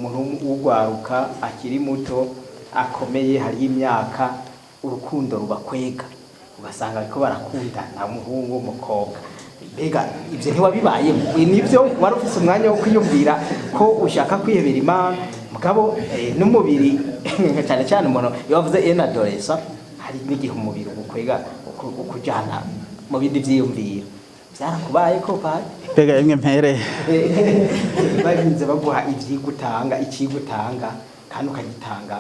umuntu w'ugwaruka akiri muto akomeye hari imyaka urukundo rubakwega ugasanga ariko barakundana umuhungu umukobwa mbega ivyo ntiwabibayemo nivyo wari ufise umwanya wo kwiyumvira ko ushaka kwihebera Imana mugabo n'umubiri cyane cyane umuntu yavuze enadolesa hari n'igihe umubiri ugukwega ukujana mu bindi vyiyumviro byarakubaye ko pari mbega imwe mpere barinze baguha ivyigutanga ikigutanga kandi ukagitanga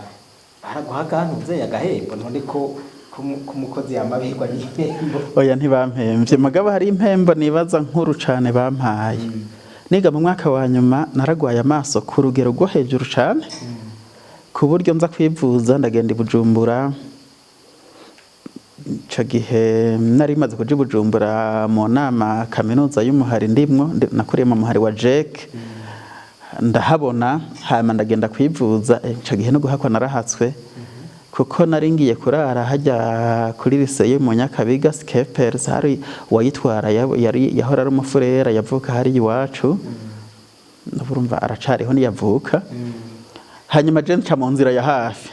baraguha gantuze yagahembo none ko kumukozi yamabirwa n'ihembo oya ntibampemvye mugabo hari impembo nibaza nkuru cane bampaye niga mu mwaka wa nyuma naragwaye amaso ku rugero rwo hejuru cane ku buryo nza kwivuza ndagenda i Bujumbura ico gihe nari maze kuja i Bujumbura mu nama kaminuza y'umuhari ndimwo nakuriye mu muhari wa Jack ndahabona hama ndagenda kwivuza ico gihe no guhakwa narahatswe kuko nari ngiye kurara hajya kuri lycée mu Nyakabiga Skepers hari wayitwara yahora ari umufurera yavuka hari iwacu urumva aracariho niyavuka hanyuma je nca mu nzira ya hafi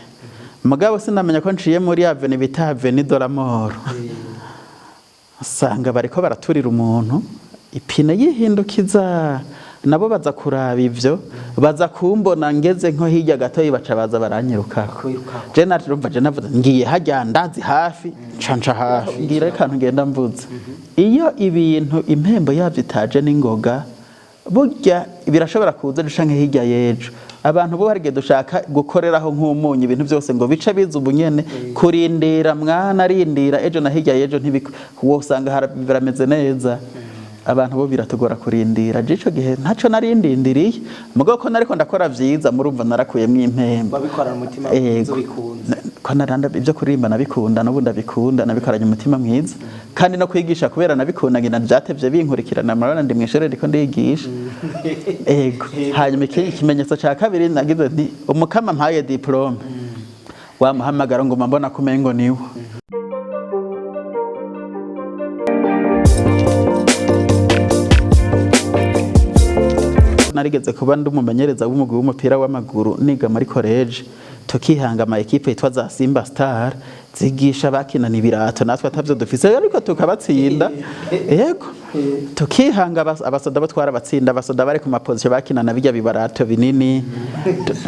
mugabo sinamenya ko nciye muri avenue bita Avenue de la Mort usanga bariko baraturira umuntu ipine yihindukiza nabo baza kuraba ivyo baza kumbona ngeze nko hirya gato baca baza baranyiruka je narumva je navuze ngiye hajya ndazi hafi canca hafi ngira reka ngenda mvuze iyo ibintu impembo yavyo itaje n'ingoga burya birashobora kuza dushanke hirya yejo abantu bo harige dushaka gukoreraho nk'umunyu ibintu byose ngo bice biza ubunyene kurindira mwana arindira ejo na hirya yejo wosanga birameze neza abantu bo biratugora kurindira jico gihe ntaco narindindiriye mugabo ko nariko ndakora vyiza murumva narakuyemwe impembo babikorana umutima uzobikunze ko naranda ibyo kuririmba nabikunda n'ubu ndabikunda nabikoranye umutima mwiza kandi no kwigisha kubera nabikunda ngina byatevye binkurikirana marana ndi mw'ishure riko ndigisha ego hanyuma ikimenyetso ca kabiri nagize nti umukama mpaye diplome wamuhamagara ngo mbona kumengo niwe narigeze kuba ndumumenyereza w'umugwi w'umupira w'amaguru niga muri college tukihanga ama equipe yitwa za Simba Star zigisha bakinana ibirato natwe atavyo dufise ariko tukabatsinda yego tukihanga abasoda batwara batsinda abasoda bari ku maposition bakinana bijya bibarato binini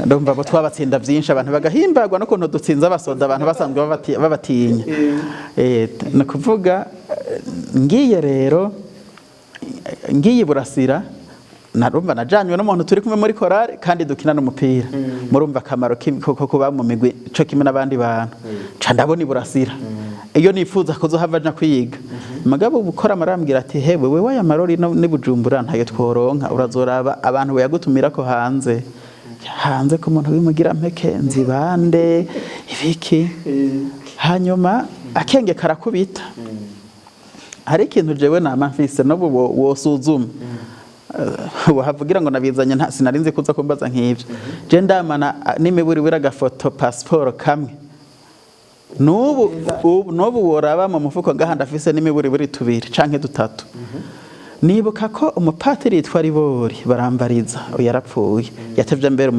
ndumva bo twabatsinda byinshi abantu bagahimbagwa no kuntu dutsinza abasoda abantu basanzwe babatinya no kuvuga ngiye rero ngiye Burasira narumva najanywe n'umuntu turi kumwe muri korale kandi dukina n'umupira murumva akamaro koko kuba mu migwi cyo kimwe n'abandi bantu ca ndabona Burasira iyo nifuza kuzohava nja kwiga mugabo bukora marambwira ati hewe wewe ya marori ni Bujumbura ntayo tworonka urazoraba abantu yagutumira ko hanze ko umuntu wimugira mpekenzi bande ibiki hanyuma akenge karakubita hari ikintu jewe nama mfise no wosuzuma wahavugira ngo nabizanye nta sinarinze kuza kumbaza nk'ivyo je ndamana n'imiburi w'agafoto passport kamwe nubu woraba mu mufuko ngaha ndafise n'imiburi tubiri canke dutatu nibuka ko umupatiri yitwa Ribori barambariza yarapfuye yatevye mbere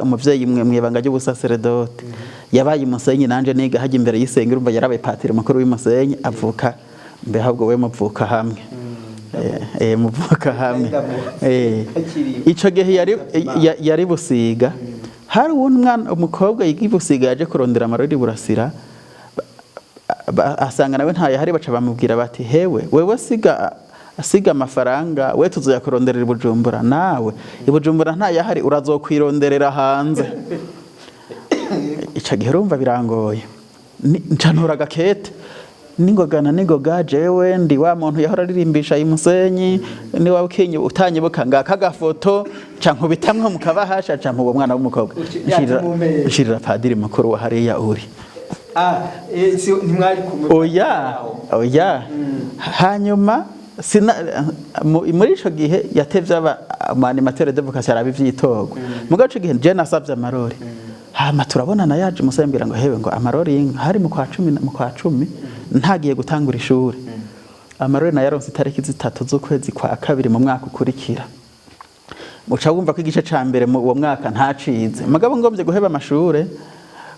umuvyeyi mwibanga ry'ubusaseredote yabaye umusenyi nanje niga haje imbere y'isenge urumva yarabaye patiri mukuru w'umusenyi avuka mbe ahubwo we muvuka hamwe muvuka hamwe ico gihe yari Busiga hari umwana umukobwa yigi Busiga yaje kurondera amarori Burasira asanga nawe ntaye hari baca bamubwira bati hewe wewe asiga amafaranga we tuzoyakuronderera i Bujumbura nawe i Bujumbura ntaye hari urazokwironderera hanze ico gihe urumva birangoye ncanura gakete ningoga jewe ndi wa muntu yahora aririmbisha imusenyi ni wa ukinye utanyibuka ngaka gafoto canko bitamwe mukabahasha canko uwo mwana w'umukobwa nshirira padiri mukuru wa hariya uri ntimwari kumwe oya hanyuma muri ico gihe yatevye animateur de vocation arabivyitogwa mugaco gihe je nasavye amarori hama turabonana yaje musembera ngo hewe ngo amarori hari mu kwa 10 ntagiye gutangura ishuri amarori na yaronse itariki 3 z'ukwezi kwa kabiri mu mwaka ukurikira uca wumva ko igice ca mbere mu uwo mwaka ntacize mugabo ngombye guheba amashure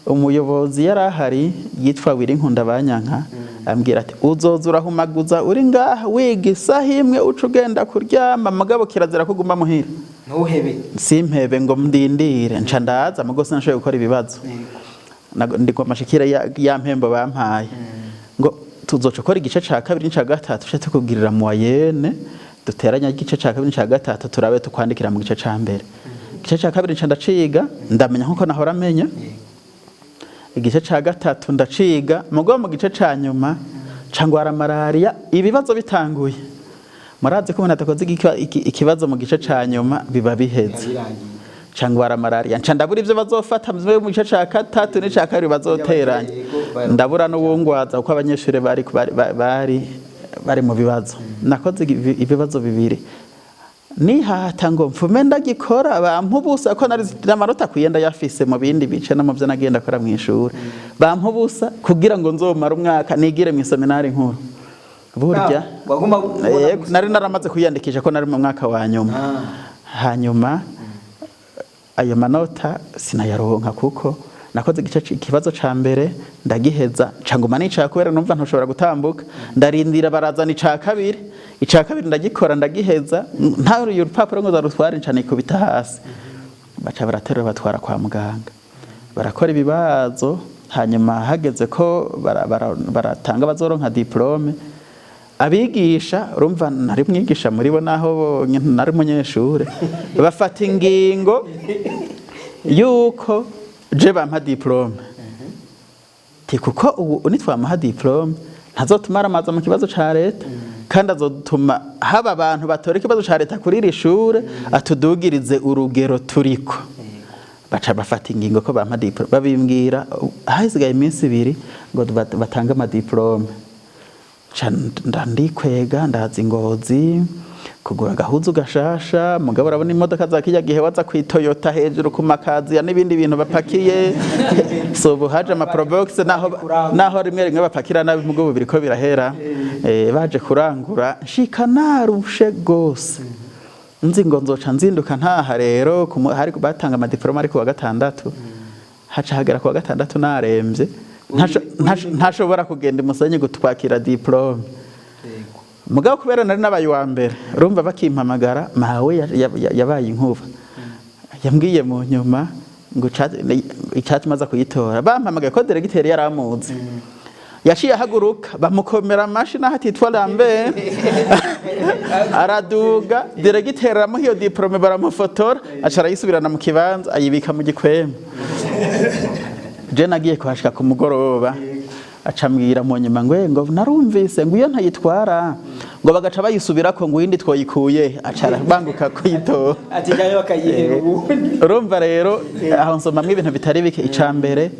umuyobozi yari ahari yitwa Wirinkunda Banyanka ambwira ati uzoza urahumaguza uri ngaha wiga isaha imwe uca ugenda kuryama mugabo kirazira ko uguma muhira ntuhebe simpebe ngo ndindire nca ndaza mugo sinashoboye gukora ibibazo ndiko mashikira ya mpembo bampaye ngo tuzoca ukora igice ca kabiri n'ica gatatu cyo tukugirira mu wayene duteranya igice ca kabiri n'ica gatatu turabe tukwandikira mu gice ca mbere igice ca kabiri nca ndaciga ndamenya nkuko nahora amenya igice ca gatatu ndaciga mugo mu gice ca nyuma cangwara malaria ibibazo bitanguye murazi ko natakoze ikibazo mu gice ca nyuma biba biheze cangwara malaria nca ndabura ivyo bazofata mu gice ca gatatu n'ica kabiri bazoteranya ndabura n'uwungwaza uko abanyeshuri bari mu bibazo nakoze ibibazo bibiri nihata ngo mfume ndagikora bampubusa ko nari amanota kuyenda yafise mu bindi bice no mu byo nagenda akora mu ishuri bampubusa kugira ngo nzomara umwaka nigire mu seminari nkuru burya nari naramaze kuyandikisha ko nari mu mwaka wa nyuma hanyuma ayo manota sinayaronka kuko nakoze ikibazo ca mbere ndagiheza canguma nica kubera numva ntushobora gutambuka ndarindira barazana ica kabiri ndagikora ndagiheza nta urupapuro ngo zarutwara ncane kubita hasi baca baraterura batwara kwa muganga barakora ibibazo hanyuma hageze ko baratanga bazoronka diplome abigisha urumva nari mwigisha muri bo naho nari munyeshure bafata ingingo yuko je bampa diplome kuko ubu nitwamaha diplome ntazotumara amaza mu kibazo ca leta kandi azotuma haba abantu batora ikibazo ca leta kuri iri shure atudugirize urugero turiko baca bafata ingingo ko bampa diplome babimbwira hasigaye iminsi ibiri ngo batanga amadiplome ndandikwega ndaza Ingozi kugura gahuzu gashasha mugabo urabona imodoka za kijya gihe waza ku Toyota hejuru ku makazi ya nibindi bintu bapakiye so buhaje ama probox naho rimwe bapakira nabi mugabo biriko birahera baje kurangura shika narushe gose nzi ngo nzoca nzinduka ntaha rero hari batanga ama diploma ari ku wa gatandatu haca hagera ku wa gatandatu naremvye ntashobora kugenda Musenyi gutwakira diplome mugabo kubera nari nabaye wa mbere urumva bakimpamagara mawe yabaye inkuba yambwiye mu nyuma ngo icyacu maza kuyitora bampamagaye ko diregiteri yaramuzi yaciye ahaguruka bamukomera amashi naho atitwa Lambert araduga diregiteri aramuha iyo diplome baramufotora aca arayisubirana mu kibanza ayibika mu gikwembe je nagiye kwashika ku mugoroba acambwira mu nyuma ngo narumvise ngo iyo ntayitwara ngo bagaca bayisubirako ngo iyindi twoyikuye acara banguka kuyitora ati gayo bakayihera ubundi urumva rero aho nsomamwe ibintu bitari bike icambere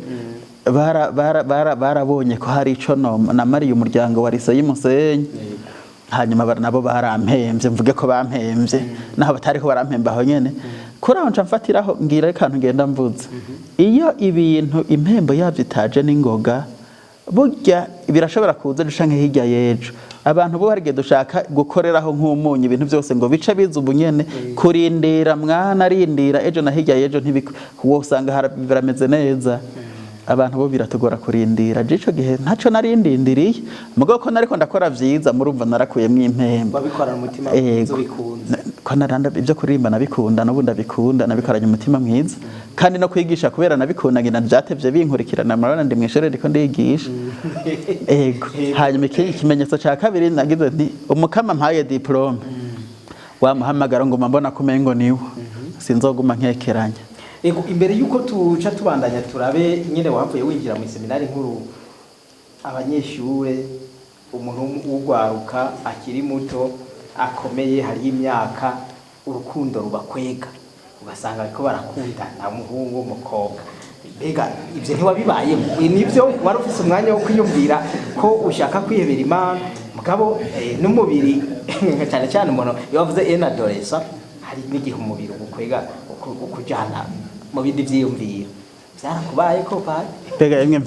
barabonye ko hari ico namariye umuryango wa Lycée y'Umusenyi hanyuma nabo barampemvye mvuge ko bampemvye naho batari ko barampemba aho nyene kuri aho nca mfatiraho ngira akantu ngenda mvuze iyo ibintu impembo yavyo itaje n'ingoga burya birashobora kuza dushanke hirya yejo abantu bo harige dushaka gukoreraho nk'umunyu ibintu byose ngo bice biza ubunyene kurindira mwana arindira ejo na hirya yejo wosanga birameze neza abantu bo biratugora kurindira jico gihe ntaco narindindiriye mugabo ko nariko ndakora vyiza murumva narakuyemwe impembo babikorana umutima mwiza bikunze ko naranda ibyo kuririmba nabikunda n'ubundi abikunda nabikoranye umutima mwiza kandi no kwigisha kubera nabikunda ngina byatevye binkurikirana marana ndi mw'ishure riko ndigisha ego hanyuma ikimenyetso ca kabiri nagize nti umukama mpaye diplome wamuhamagara ngo mbona kumengo niwe sinzoguma nkekeranya ego imbere yuko tuca tubandanya turabe nyine wavuye winjira mu seminari nkuru abanyeshure umuntu ugwaruka akiri muto akomeye hari imyaka urukundo rubakwega ugasanga ariko barakundana umuhungu umukobwa mbega ivyo ntiwabibayemo nivyo wari ufise umwanya wo kwiyumvira ko ushaka kwihebera Imana mugabo n'umubiri cyane cyane umuntu yavuze adolescent hari n'igihe umubiri ukwega ukujana mu bindi vyiyumviro byarakubaye ko pa mbega yemwe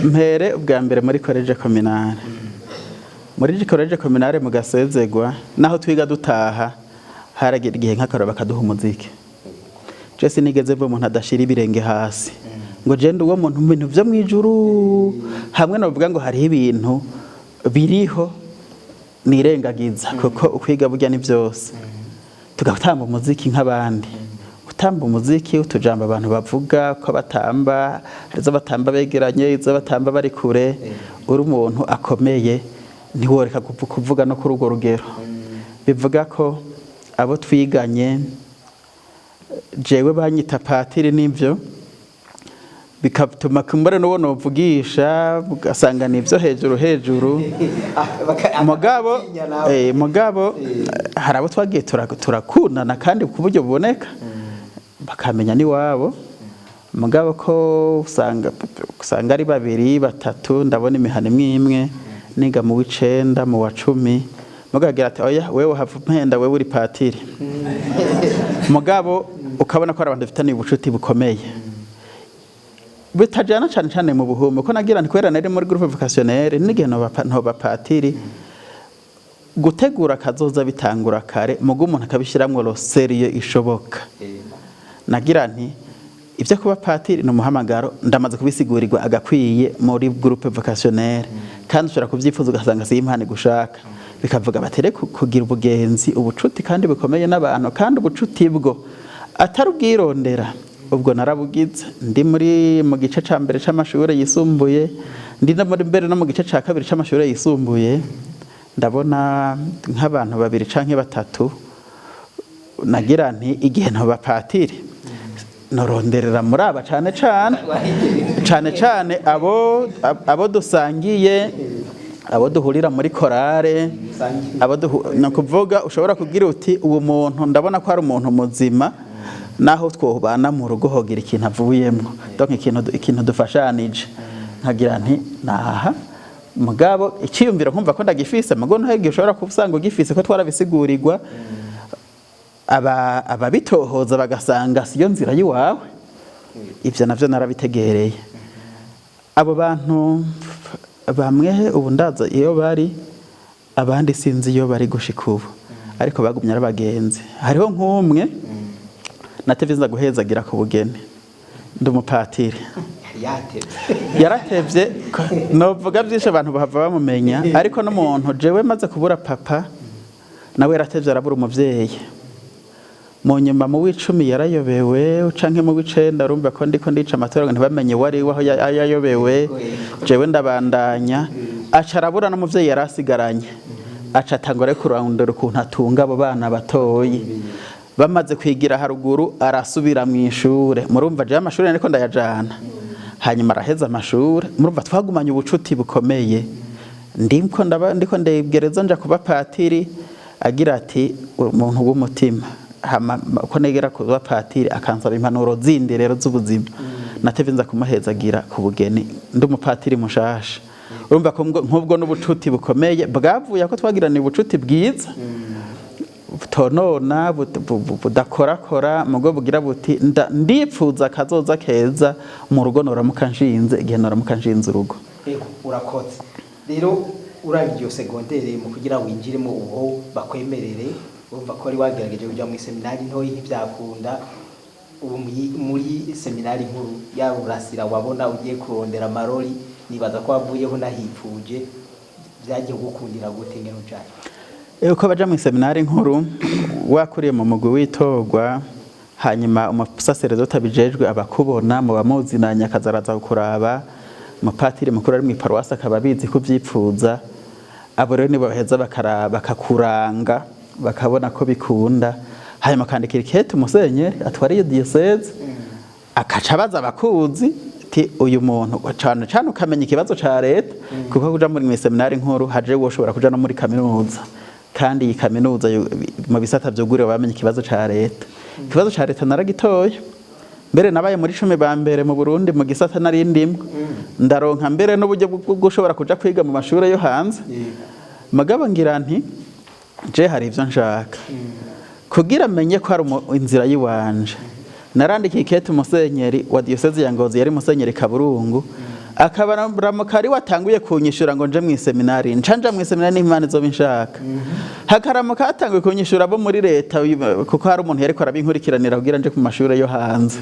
mpere ubwa mbere muri college communale muri college communale mu Gasezegwa naho twiga dutaha haragira igihe nk'akaroro bakaduha umuziki je sinigeze mva umuntu adashira ibirenge hasi ngo je ndi uwo muntu mu bintu vyo mwijuru hamwe no vuga ngo hari ibintu biriho nirengagiza kuko ukwiga burya ni byose tugatamba umuziki nk'abandi utamba umuziki utujamba abantu bavuga ko batamba arizo batamba begeranye izo batamba bari kure uri umuntu akomeye ntiworeka kuvuga no kuri urwo rugero bivuga ko abo twiganye jewe banyita patiri n'ivyo bikatuma kumbure n'uwo novugisha ugasanga nivyo hejuru mugabo hari abo twagiye turakundana kandi ku buryo buboneka bakamenya ni wabo mugabo ko usanga ari 2 3 ndabona imihana imwe niga mu w'icenda mu wa 10 mugagira ati oya wewe hava mpenda wewe uri patiri mugabo ukabona ko ari abantu bafitanye ubucuti bukomeye bitajana cyane mu buhumbi ko nagira nti kwera nari muri groupe vocationnelle n'igihe no bapatiri gutegura kazoza bitangura kare mugo umuntu akabishiramwe lo sérieux ishoboka nagira nti ivyo kuba patiri no muhamagaro ndamaze kubisigurirwa agakwiye muri groupe vocationnelle kandi ushobora kuvyifuza ugasanga si impane gushaka bikavuga batere kugira ubugenzi ubucuti kandi bukomeye n'abantu kandi ubucuti bwo atarubwirondera ubwo narabugize ndi mu gice ca mbere c'amashure yisumbuye ndi muri mbere no mu gice ca kabiri c'amashure yisumbuye ndabona nk'abantu 2 canke 3 nagira nti igihe no bapatiri noronderera muri aba cane abo dusangiye abo duhurira muri korale no kuvuga ushobora kugira uti uwo muntu ndabona ko ari umuntu muzima naho twobana mu rugo hogira ikintu avuyemwo donc ikintu dufashanije nkagira nti naha mugabo ikiyumvira nkumva ko ndagifise mugo ntagiye ushobora kubusanga ugifise ko twarabisigurirwa ababitohoza bagasanga siyo nzira yiwawe ivyo navyo narabitegereye abo bantu bamwe ubu ndaza iyo bari abandi sinzi iyo bari gushika ubu ariko bagumye arabagenzi hariho nk'umwe natevye guhezagira ku bugeni ndi umupatiri yaratevye novuga byinshi abantu bahava bamumenya ariko n'umuntu jewe maze kubura papa nawe yaratevye arabura umuvyeyi mu nyuma mu w'icumi yarayobewe canke mu w'icenda urumva ko ndiko ndica amatora ntibamenye wari waho yayobewe jewe ndabandanya aca arabura n'umuvyeyi yarasigaranye aca atangora kurondera ukuntu atunga abo bana batoyi bamaze kwigira haruguru arasubira mu ishure murumva je amashuri ariko ndayajana hanyuma araheza amashuri murumva twagumanye ubucuti bukomeye ndiko ndegereza nja kuba patiri agira ati umuntu w'umutima ko negera kuba patiri akansaba impanuro zindi rero z'ubuzima natevye nza kumuhezagira ku bugeni ndi umupatiri mushasha urumva ko nk'ubwo n'ubucuti bukomeye bwavuye ko twagiraniye ubucuti bwiza butonona budakorakora mugo bugira buti ndipfuza kazoza keza mu rugo noramuka nshinze igihe noramuka nshinze urugo urakoze rero uragiye secondaire mu kugira winjiremo uwo bakwemerere urumva ko ari wagerageje kujya mu seminari ntoyi ntibyakunda ubu muri seminari nkuru ya urasira wabona ugiye kurondera amarori nibaza ko wavuyeho nahipfuje byagiye gukundira gute ngeno cyane uko baja mu seminari nkuru wakuriye mu mugwi witogwa hanyuma umusaseredoti abijejwe abakubona mu bamuzinanya akazaraza kuraba umupatiri mukuru ari mu iparuwasi akaba bizi kuvyipfuza abo rero nibo baheza bakakuranga bakabona ko bikunda hanyuma kandikira ikete umusenyeri atwariye diocese akaca baza abakuzi ati uyu muntu cyane ukamenya ikibazo ca leta kuko kuja muri seminari nkuru haje woshobora kuja no muri kaminuza kandi iyi kaminuza mu bisata byuguriwe bamenye ikibazo ca leta ikibazo ca leta naragitoye mbere nabaye muri 10 ba mbere mu Burundi mu gisata nari ndimwe ndaronka mbere n'uburyo bwo gushobora kuja kwiga mu mashuri yo hanze magabo ngira nti je hari ivyo nshaka kugira menye ko ari inzira yiwanje narandikiye ikete umusenyeri wa diocese ya Ngozi yari musenyeri Kaburungu akabaramuka ari watanguye kunyishura ngo nje mu seminari nca mu seminari n'Imana izoba inshaka hakaramuka hatanguye kunyishura abo muri leta kuko hari umuntu yariko arabinkurikiranira kugira nje ku mashuri yo hanze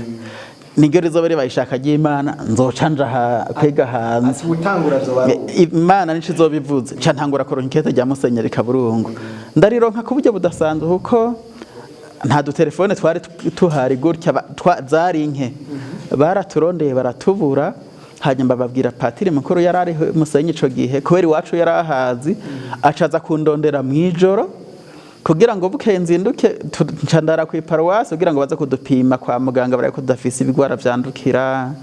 niryo rizoba ribayishaka ry'Imana nzoca nja kwega hanze ubutangura zoba Imana nico izobivuze nca ntangura kuronka ikete rya Musenyeri Kaburungu ndarironka ku buryo budasanzwe kuko nta dutelefone twari tuhari gutya zari nke baraturondeye baratubura hanyuma babwira patiri mukuru yarari Musenyi ico gihe kubera iwacu yarahazi acaza kundondera mwijoro kugira ngo bukenzinduke ncandara ku paruwasi kugira ngo baze kudupima kwa muganga barako dafise ibigwara vyandukira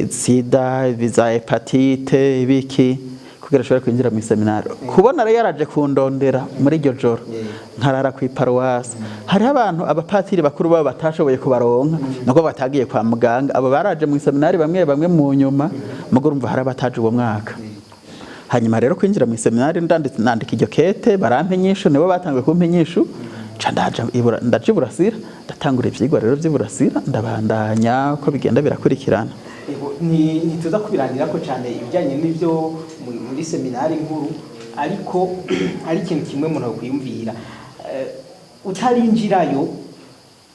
sida biza hepatite ibiki kugira ashobore kwinjira mu seminari kubona rero yaraje kundondera muri iryo joro nkarara ku paruwasi hari abantu abapatiri bakuru babo batashoboye kubaronka nako batagiye kwa muganga abo baraje mu seminari bamwe mu nyuma mugo urumva hari abataje uwo mwaka hanyuma rero kwinjira mu seminari nandika iryo kete barampe nyisho nibo batangiye kumpa nyisho ndaje Burasira ndatangura ivyigwa rero vy'Iburasira ndabandanya ko bigenda birakurikirana ntituza kubirangira ko cyane ibijyanye n'ibyo muri seminari nkuru ariko ari ikintu kimwe umuntu kwiyumvira utarinjirayo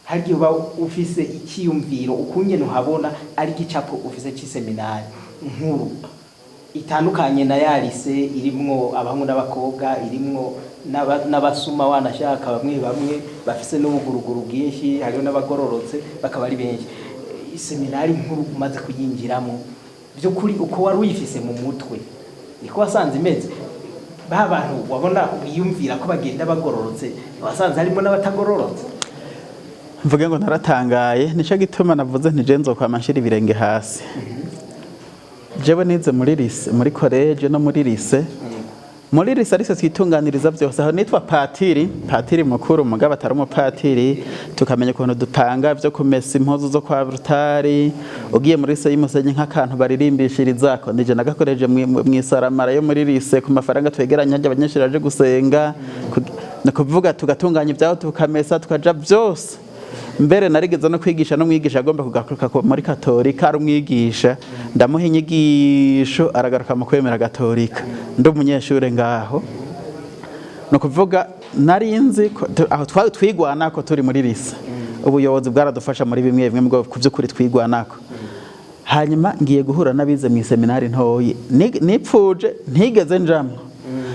hari igihe uba ufise ikiyumviro ukungene uhabona ari igicapo ufise cy'iseminari nkuru itandukanye na yarise irimwo abahungu n'abakobwa irimwo n'abasuma wanashaka bamwe bafise n'ubuguruguru bwinshi hariho n'abagororotse bakaba ari benshi seminari nkuru umaze kuyinjiramo byo kuri uko wari uyifise mu mutwe niko wasanze imeze ba bantu wabona wiyumvira ko bagenda bagororotse wasanze harimo n'abatagororotse mvuge ngo naratangaye nico gituma navuze nti je nzokwama nshira ibirenge hasi jewe nize muri lycée muri college no muri lycée muri lycée arise twitunganiriza byose aho nitwa patiri mukuru mugabo atari umupatiri tukamenya ukuntu dupanga byo kumesa impuzu zo kwa Rutari ugiye muri lycée y'Umusenyi nk'akantu baririmbishirizako nije nagakoreje mu isaramara yo muri lycée ku mafaranga twegeranya abanyeshuri aje gusenga nakuvuga tugatunganya ibyaho tukamesa tukaja byose mbere narigeze no kwigisha no mwigisha agomba kugaruka muri katolika ari umwigisha ndamuha inyigisho aragaruka mu kwemera katolika ndi umunyeshure ngaho no kuvuga narinzi aho twigwanako turi muri lycée ubuyobozi bwaradufasha muri bimwe bimwe ku by'ukuri twigwanako hanyuma ngiye guhura n'abize mu seminari ntoyi nipfuje ntigeze njamwe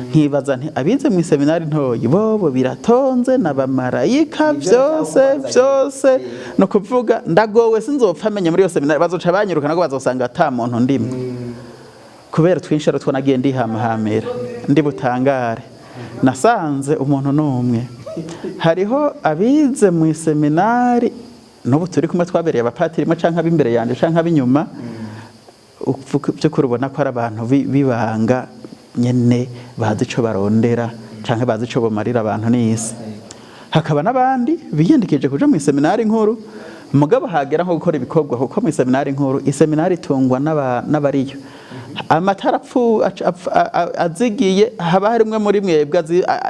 nkibaza nti abize mu seminari ntoyi bobo biratonze n'abamarayika byose no kuvuga ndagowe sinzopfa amenye muri yo seminari bazoca banyirukana ko bazosanga ata muntu ndimwe kubera twinsharo twonagiye ndihamahamera ndi butangare nasanze umuntu numwe hariho abize mu seminari n'ubu turi kumwe twabereye abapatiri mo canka bimbere yanje canka binyuma byo kurubona ko ari abantu bibanga nyene bazi ico barondera canke bazi ico bomarira abantu n'isi hakaba n'abandi biyandikije kuja mu seminari nkuru mugabo hagera nko gukora ibikorwa kuko mu seminari nkuru iseminari tungwa n'abariyo amatara azigiye haba harimwe muri mwebwe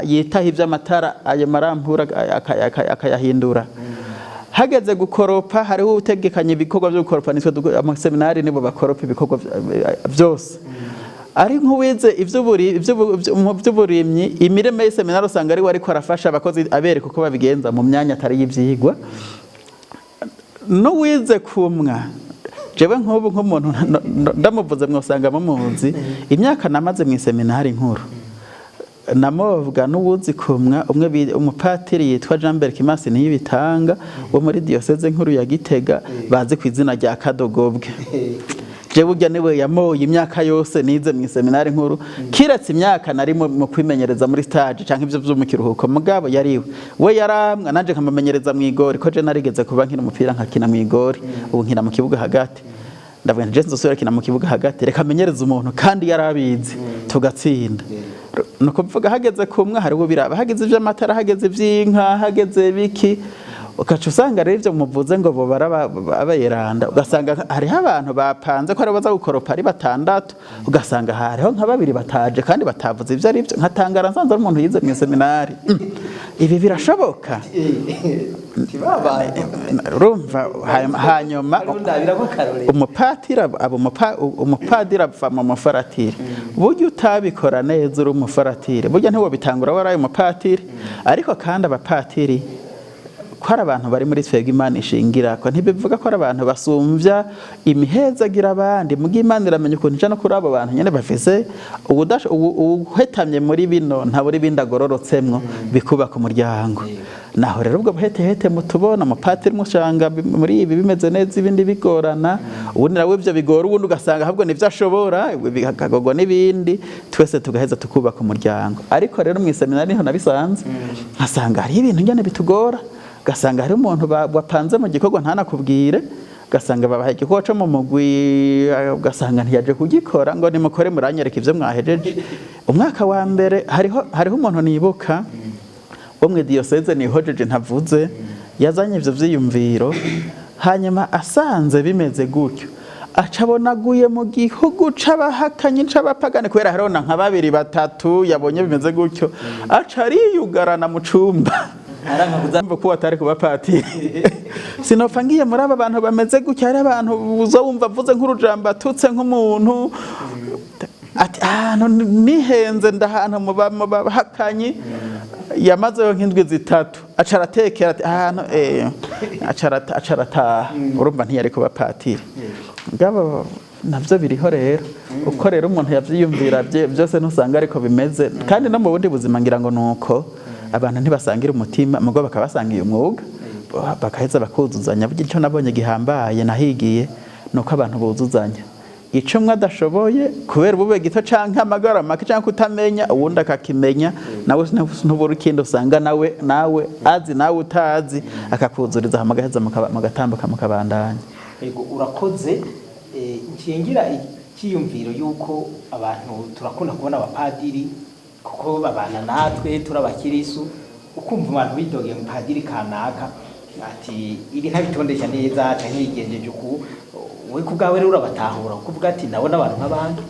yitaho ivy'amatara ayo marampura akayahindura hageze gukoropa hariho utegekanye ibikorwa byo gukoropa nitwe mu seminari nibo bakoropa ibikorwa byose ari nk'uwize ivy'uburimyi imireme y'seminari usanga ari wariko arafasha abakozi abereka uko babigenza mu myanya atari y'ivyigwa n'uwize kumwa jewe nk'ubu nk'umuntu ndamuvuze mwosanga mumuzi imyaka namaze mu seminari nkuru namovuga n'uwuzi kumwa umwe umupatiri yitwa Jean-Bert Kimasi Niyibitanga wo muri diocese nkuru ya Gitega bazi ku izina rya Kadogobwe jewe ujya niwe yamoye imyaka yose nize mu seminari nkuru kiretse imyaka nari mu kwimenyereza muri stage canke ivyo vyo mu kiruhuko mugabo yariwe we yaramwa nanje nkamumenyereza mu igori ko je narigeze kuba nkina umupira nkakina mu igori ubu nkina mu kibuga hagati ndavuga nje nzosubira kina mu kibuga hagati reka menyereza umuntu kandi yarabizi tugatsinda no kuvuga hageze kumwe hari biraba hageze ivy'amatara hageze ivy'inka hageze biki ukaca usanga rero ivyo muvuze ngo bo barabayeranda ugasanga hariho abantu bapanze ko ari baza gukoropa ari batandatu ugasanga hariho nka babiri bataje kandi batavuze ivyo ari byo nkatangara nsanze ari umuntu yize mu seminari ibi birashoboka urumva hanyuma umupadiri ava mu mufaratiri burya utabikora neza uri umufaratiri burya ntiwo bitangura waraye umupatiri ariko kandi abapatiri ko ari abantu bari muri twebwe Imana ishingira ko ntibivuga ko ari abantu basumvya imihezagira abandi mugi Imana iramenya ukuntu ija no kuri abo bantu nyene bafise uhetamye muri bino ntaburi bindagororotsemwo bikubaka umuryango naho rero ubwo buhetehete mutubona umupatiri mushanga muri ibi bimeze neza ibindi bigorana ubundi nawe ivyo bigora ubundi ugasanga ahubwo nivyo ashobora bikagogwa n'ibindi twese tugaheza tukubaka umuryango ariko rero mwiseminari niho nabisanze nkasanga hari ibintu nyene bitugora gasanga hari umuntu wapanze mu gikorwa ntanakubwire gasanga babaha igikorwa cyo mu mugwi gasanga ntiyaje kugikora ngo nimukore muranyereka ivyo mwahejeje umwaka wa mbere hariho umuntu nibuka wo mu diocese nihojeje ntavuze yazanye ivyo vyiyumviro hanyuma asanze bimeze gutyo acabonaguye mu gihugu c'abahakanyi c'abapagani kubera harona nka 2-3 yabonye bimeze gutyo aca ariyugarana mu cumba arankabuza ko atari kuba patiri sinopfa ngiye muri aba bantu bameze gutya hari abantu uzo wumva avuze nk'urujamba atutse nk'umuntu ati nihenze ndahantu mu bahakanyi yamazeho nk'indwi 3 aca aratekera ati ahantu aca arataha urumva ntiyari kuba patiri ngabo navyo biriho rero uko rero umuntu yavyiyumvira byose ntusanga ariko bimeze kandi no mu bundi buzima ngira ngo nuko abantu ntibasangira umutima mugo bakabasangiye umwuga bakaheza bakuzuzanya burya icyo nabonye gihambaye nahigiye nuko abantu buzuzanya ico mwe adashoboye kubera ubube gito canke amagara make canke kutamenya uwundi akakimenya nawe ntubura ikindi usanga nawe azi nawe utazi akakuzuriza hamagaheza mugatambuka mukabandanya yego urakoze nkingira ikiyumviro yuko abantu turakunda kubona abapadiri kuko babana natwe turabakirisu ukumva abantu bidogeye mu padiri kanaka ati iri ntabitondesha neza canke yigenjeje uku we kubgawe rero urabatahura kuvuga ati nabona abantu nk'abandi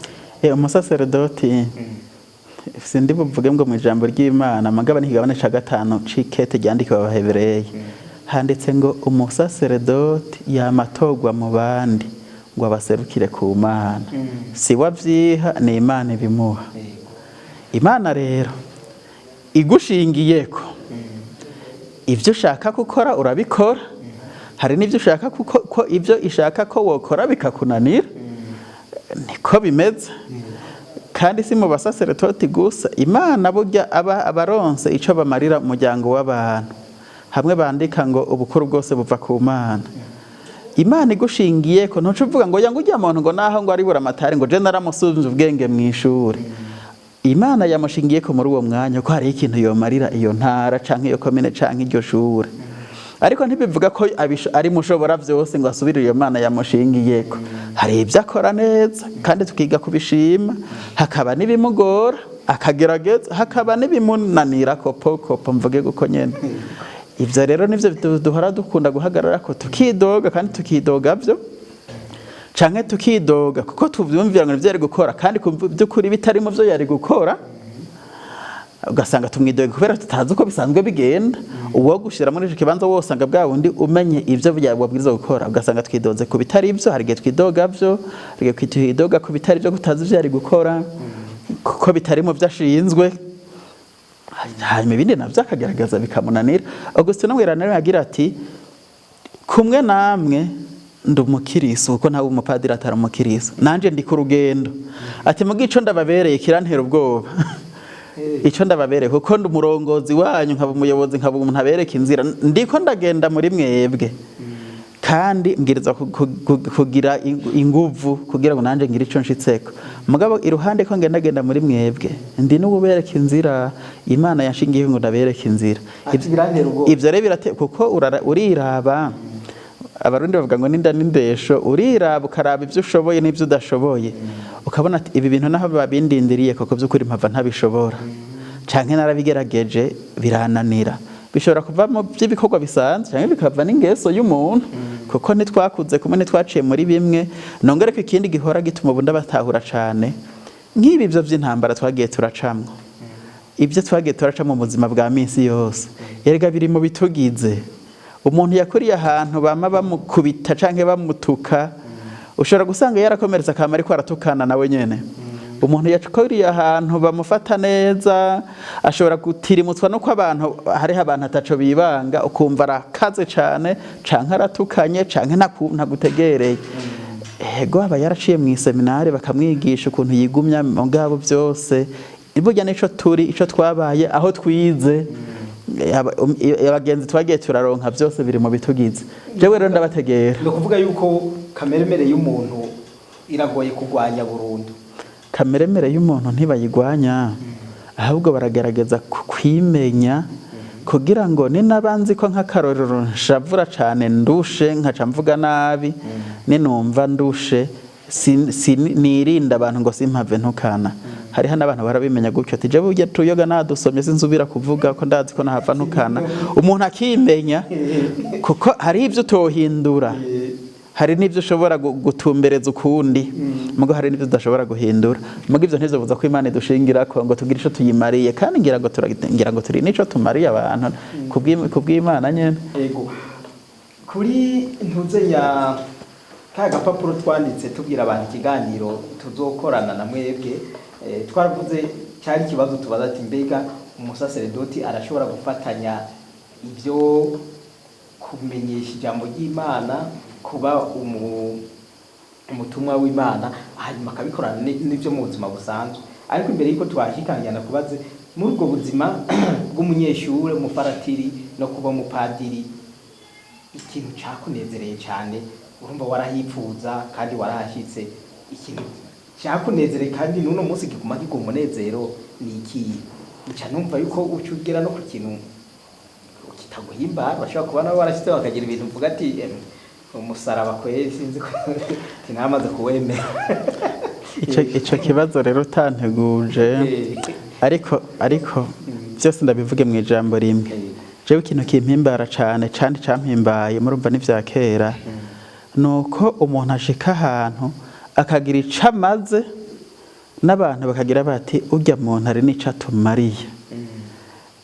umusaserdoti sindi buvuge ngo mu ijambo ry'Imana magaba n'ikigabane ca 5 cikete ryandikiwe abahebreye handitse ngo umusaserdoti yamatogwa mu bandi ngo abaserukire ku Mana si wavyiha ni Imana ibimuha Imana rero igushingiyeko ivyo ushaka gukora urabikora hari n'ivyo ushaka ko ivyo ishaka ko wokora bikakunanira niko bimeze kandi si mu basaseretoti gusa Imana burya abaronse ico bamarira umuryango w'abantu hamwe bandika ngo ubukuru bwose buva ku Mana Imana igushingiyeko ntuce uvuga ngo yangu ujya muntu ngo naho ngo ari buramatari ngo je naramusuzumye ubwenge mw'ishuri Imana yamushingiye ko muri uwo mwanya ko hari ikintu yomarira iyo ntara canke iyo komine canke iryo shure ariko ntibivuga ko ari mushobora vyose ngo asubire iyo Mana yamushingiye ko hari ivyo akora neza kandi tukiga kubishima hakaba nibimugora akagerageza hakaba nibimunanira kopo mvuge guko nyene ivyo rero nivyo duhora dukunda guhagarara ko tukidoga kandi tukidoga vyo canke tukidoga kuko tuvyumvira ngo vyari gukora kandi byukuri bitari mu byo yari gukora ugasanga tumwidoga kubera tutazi uko bisanzwe bigenda uwo gushira muri kibanza wose anga bwa wundi umenye ivyo byabwiriza gukora ugasanga twidoze ku bitari ivyo hari gihe twidoga vyo hari gihe twidoga ku bitari byo kutazi ivyo yari gukora kuko bitari mu vyashinzwe hanyuma ibindi navyo akagerageza bikamunanira Augustin Mwiranero yagira ati kumwe namwe ndumukiriso kuko ntawe umupadiri atari umukiriso nanje ndi ku rugendo ati mugico ndababereye kirantera ubwoba ico ndababereye kuko ndumurongozi wanyu nkaba umuyobozi nkaba umuntu abereka inzira ndiko ndagenda muri mwebwe kandi mbwiriza kugira inguvu kugira ngo nanje ngira ico nshitseko mugabo iruhande ko ngenda muri mwebwe ndi n'ubereka inzira Imana yanshingiye ngo ndabereka inzira ivyo rero birate kuko uriraba abarundi bavuga ngo ninda n'indesho uriraba ukaraba ivyo ushoboye n'ivyo udashoboye ukabona ati ibi bintu naho babindindiriye koko by'ukuri mpava ntabishobora canke narabigerageje birananira bishobora kuva mu by'ibikorwa bisanzwe canke bikava n'ingeso y'umuntu kuko nitwakuze kumwe nitwaciye muri bimwe nongere ko ikindi gihora gituma ubunda batahura cane nk'ibi byo by'intambara twagiye turacamwe ibyo twagiye turaca mu buzima bwa minsi yose erega biri mu bitugize. Umuntu yakuriye ahantu bama bamukubita canke bamutuka ushobora gusanga yarakomeretse akama ariko aratukana nawe nyene. Umuntu yakuriye ahantu bamufata neza ashobora gutirimutswa no ko abantu hariho abantu ataco bibanga ukumva arakaze cane canke aratukanye canke ntagutegereye. Ego aba yaraciye mu seminari bakamwigisha ukuntu yigumya mu ngabo byose. Burya nico turi ico twabaye aho twize abagenzi twagiye turaronka byose biri mu bitugize. Jewe rero ndabategera. No kuvuga yuko kameremere y'umuntu iragoye kugwanya burundu. Kameremere y'umuntu ntibayigwanya ahubwo baragerageza kwimenya kugira ngo ni nabanzi ko nk'akarorero nshavura cyane ndushe nkaca mvuga nabi ninumva ndushe nirinda abantu ngo simpave ntukana. Hariho n'abantu barabimenya gutyo ati je burya tuyoga nadusomye sinzubira kuvuga ko ndazi ko nahava ntukana. Umuntu akimenya kuko hari ibyo tohindura, hari n'ibyo ushobora gutumbereza ukundi mugo hari n'ibyo udashobora guhindura. Mugo ivyo ntizobuza ko Imana idushingira ko ngo tugire ico tuyimariye kandi ngira ngo turi nico tumariye abantu kubw'Imana nyene. Ego kuri ntuze ya kaga papuro twanditse tubwira abantu ikiganiro tuzokorana na mwebwe twaravuze cyari kibazo tubaza ati mbega umusaseredoti arashobora gufatanya ibyo kumenyesha ijambo ry'Imana kuba umutumwa w'Imana hanyuma akabikorana n'ibyo mu buzima busanzwe. Ariko imbere y'uko twashikangana kubaze muri ubwo buzima bw'umunyeshure umufaratiri no kuba umupadiri ikintu cyakunezereye cyane urumva warahipfuza kandi warahashitse ikintu cyakunezereye kandi n'uno munsi kiguma umunezero ni iki? Nca numva yuko ucugera no ku kintu kitaguhimbara bashobora kuba nabo barashitse bakagira ibintu mvuga ati umusaraba kwezi sinzi ko tinamaze kuwemera. Ico kibazo rero utanteguje ariko byose ndabivuge mu ijambo rimwe. Jewe ikintu kimpimbara cyane campimbaye murumva n'ivya kera nuko umuntu ashika ahantu akagira ico amaze n'abantu bakagira bati urya muntu ari n'ico atumariye.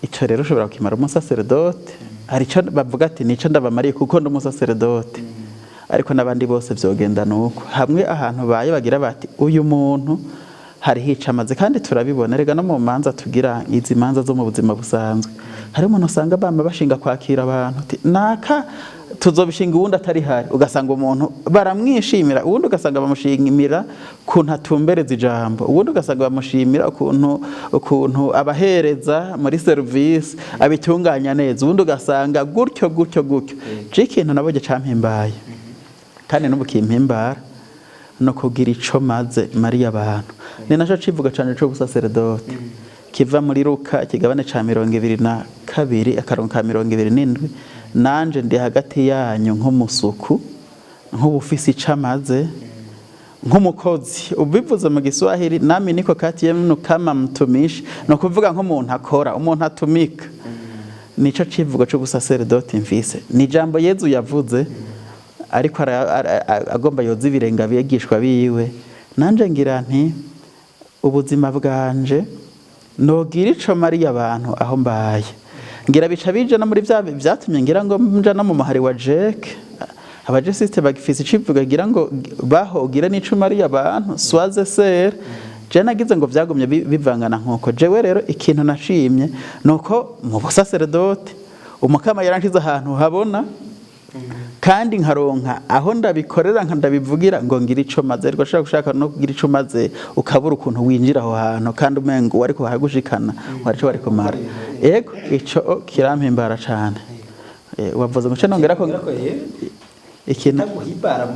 Ico rero ushobora kukimara umusaseredote hari ico bavuga ati nico ndabamariye kuko ndi umusaseredote, ariko n'abandi bose vyogenda nuko hamwe ahantu baye bagira bati uyu muntu hari hica amaze. Kandi turabibona rega no mu manza tugira izi manza zo mu buzima busanzwe hari umuntu usanga bamba bashinga kwakira abantu ati naka tuzobishinga uwundi atari hari ugasanga umuntu baramwishimira uwundi ugasanga bamushimira kuntu atumbereza ijambo uwundi ugasanga bamushimira ukuntu abahereza muri service abitunganya neza uwundi ugasanga gutyo ikintu nabonye campimbaye kandi n'ubu kimpimbara no kugira ico maze Mariya abantu ni naco civuga cyane cyo gusaseredote kiva muri Luka ikigabane ca 22 akarongo ka 27 nanje ndi hagati yanyu nk'umusuku nk'ubufisi camaze nk'umukozi ubivuze mu Giswahili nami niko kati yemwe kama mtumishi no kuvuga nk'umuntu akora umuntu atumika nico civuga cyo gusaseredote mfise ni jambo Yezu yavuze ariko agomba yoza ibirenga bigishwa biwe nanje ngira nti ubuzima bwanje nogira ico Mariya abantu aho mbaye ngira bica bije no muri vyatumye ngira ngo mja no mu mahari wa Jack abajesiste bagifise icivuga ngira ngo bahogira n'ico Mariya abantu swaze ser je nagize ngo vyagumye bivangana nk'uko jewe rero ikintu nashimye nuko mu busaseredote umukama yaranshize ahantu habona kandi nkaronka aho ndabikorera ndabivugira ngo ngira ico maze ariko gushaka no kugira ico maze ukabura ukuntu winjira aho hantu kandi umengo wari ko hagushikana wari ko mara ego ico kirampimbara cyane wavuze ngo nongera ko ikintu taguhimbara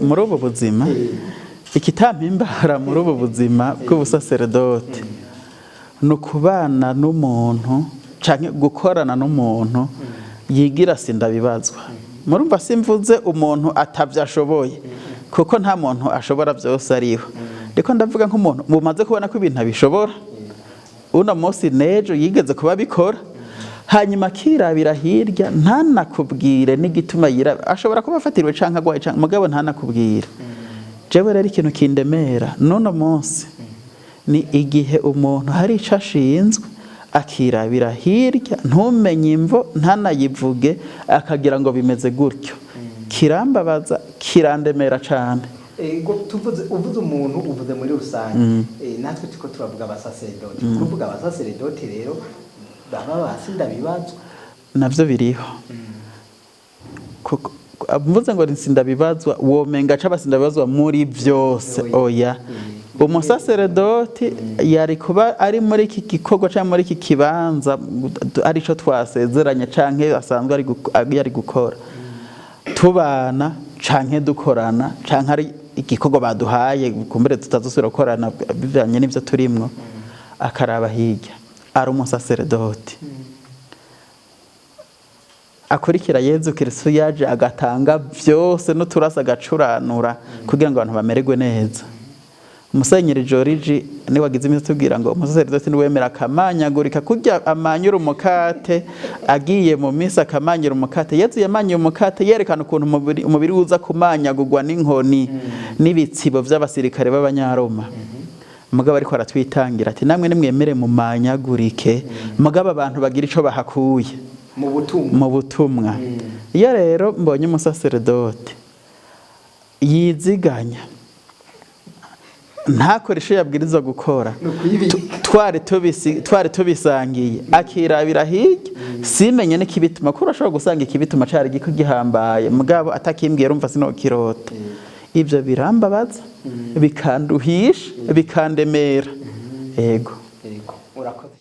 muri ubu buzima ikitampimbara muri ubu buzima bw'ubusaseredote no kubana n'umuntu canke gukorana n'umuntu yigira sindabibazwa murumva simvuze umuntu atavyashoboye kuko nta muntu ashobora byose ariho ndiko ndavuga nk'umuntu mumaze kubona ko ibintu abishobora uno munsi nejo yigeze kuba bikora hanyuma kirabira hirya ntanakubwire n'igituma yira ashobora kuba afatirwe canka gwaye canka mugabo ntanakubwire jewe rero ikintu kindemera none munsi ni igihe umuntu hari ico ashinzwe akirabira hirya ntumenye imvo ntanayivuge akagira ngo bimeze gutyo, kirambabaza kirandemera cane. uvuze umuntu uvuze muri rusange, natwe tuko turavuga abasaseredoti, kuvuga abasaseredoti rero baba basinda bibazwa navyo biriho. Mvuze ngo nsinda bibazwa womenga ca basinda bibazwa muri vyose, oya. Umusaseredoti yari kuba ari muri iki gikorwa cyangwa muri iki kibanza arico twasezeranye canke asanzwe ari gukora, tubana canke dukorana canke ari igikorwa baduhaye kumbere tutazosubira gukorana bivanye n'ivyo turimwo, akaraba hirya ari umusaseredoti akurikira Yezu Kristo yaje agatanga vyose n'uturasa agacuranura kugira ngo abantu bamererwe neza. Musenyeri Joriji ni wagize imisi tubwira ngo umusaseredoti ni wemera akamanyagurika kurya amanyura umukate agiye mu misa akamanyura umukate. Yezu yamanyuye umukate yerekana ukuntu umubiri uza kumanyagurwa n'inkoni n'ibitsibo vy'abasirikare b'Abanyaroma. Mugabo ariko aratwitangira ati namwe nimwemere mu manyagurike, mugabo abantu bagira ico bahakuye mu butumwa. Iyo rero mbonye umusaseredoti yiziganya ntakoreshe yabwirizwa gukora, twari tubisangiye akirabira hirya simenye n'ikibituma, ko urashobora gusanga ikibituma cari gihambaye mugabo atakimbwiye rumva sinokirota. Ivyo birambabaza bikanduhisha bikandemera. Ego urakoze.